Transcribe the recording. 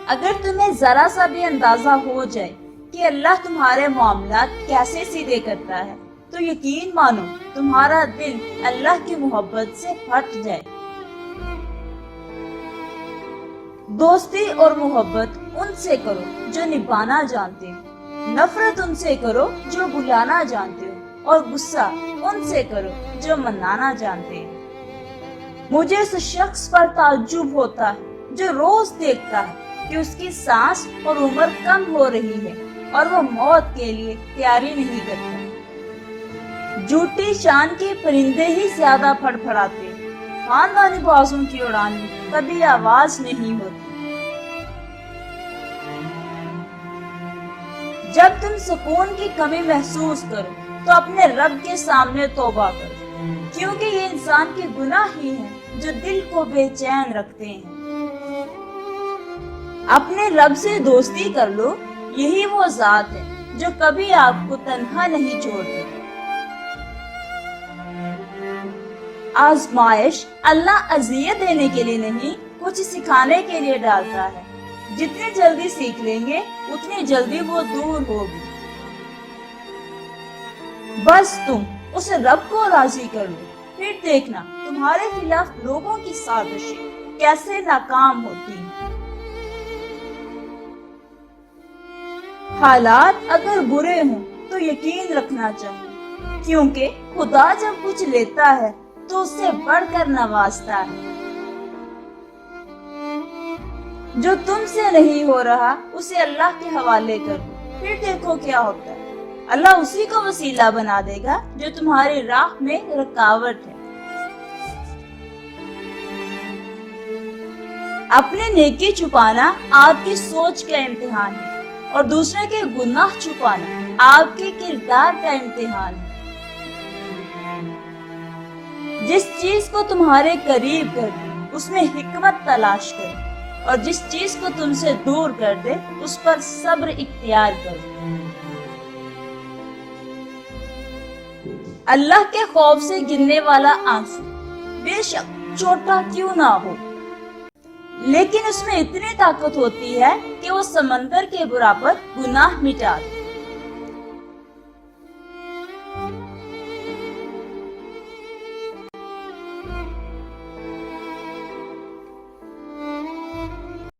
اگر تمہیں ذرا سا بھی اندازہ ہو جائے کہ اللہ تمہارے معاملات کیسے سیدھے کرتا ہے تو یقین مانو تمہارا دل اللہ کی محبت سے پھٹ جائے۔ دوستی اور محبت ان سے کرو جو نبھانا جانتے ہو، نفرت ان سے کرو جو بھلانا جانتے ہو، اور غصہ ان سے کرو جو منانا جانتے ہیں۔ مجھے اس شخص پر تعجب ہوتا ہے جو روز دیکھتا ہے کہ اس کی سانس اور عمر کم ہو رہی ہے اور وہ موت کے لیے تیاری نہیں کرتا۔ جھوٹی شان کے پرندے ہی زیادہ پھڑ پھڑاتے، خاندانی بازوں کی اڑان میں کبھی آواز نہیں ہوتی۔ جب تم سکون کی کمی محسوس کرو تو اپنے رب کے سامنے توبہ کرو، کیونکہ یہ انسان کے گناہ ہی ہیں جو دل کو بے چین رکھتے ہیں۔ اپنے رب سے دوستی کر لو، یہی وہ ذات ہے جو کبھی آپ کو تنہا نہیں چھوڑتی۔ آزمائش اللہ اذیت دینے کے لیے نہیں، کچھ سکھانے کے لیے ڈالتا ہے۔ جتنی جلدی سیکھ لیں گے اتنی جلدی وہ دور ہوگی۔ بس تم اس رب کو راضی کر لو، پھر دیکھنا تمہارے خلاف لوگوں کی سازشیں کیسے ناکام ہوتی ہیں۔ حالات اگر برے ہوں تو یقین رکھنا چاہیے، کیونکہ خدا جب کچھ لیتا ہے تو اس سے بڑھ کر نوازتا ہے۔ جو تم سے نہیں ہو رہا اسے اللہ کے حوالے کر دو، پھر دیکھو کیا ہوتا ہے۔ اللہ اسی کو وسیلہ بنا دے گا جو تمہاری راہ میں رکاوٹ ہے۔ اپنی نیکی چھپانا آپ کی سوچ کا امتحان ہے، اور دوسرے کے گناہ چھپانا آپ کے کردار کا امتحان ہے۔ جس چیز کو تمہارے قریب کر دے اس میں حکمت تلاش کرو، اور جس چیز کو تم سے دور کر دے اس پر صبر اختیار کرو۔ اللہ کے خوف سے گرنے والا آنسو بے شک چھوٹا کیوں نہ ہو، لیکن اس میں اتنی طاقت ہوتی ہے کہ وہ سمندر کے برابر گناہ مٹا دے۔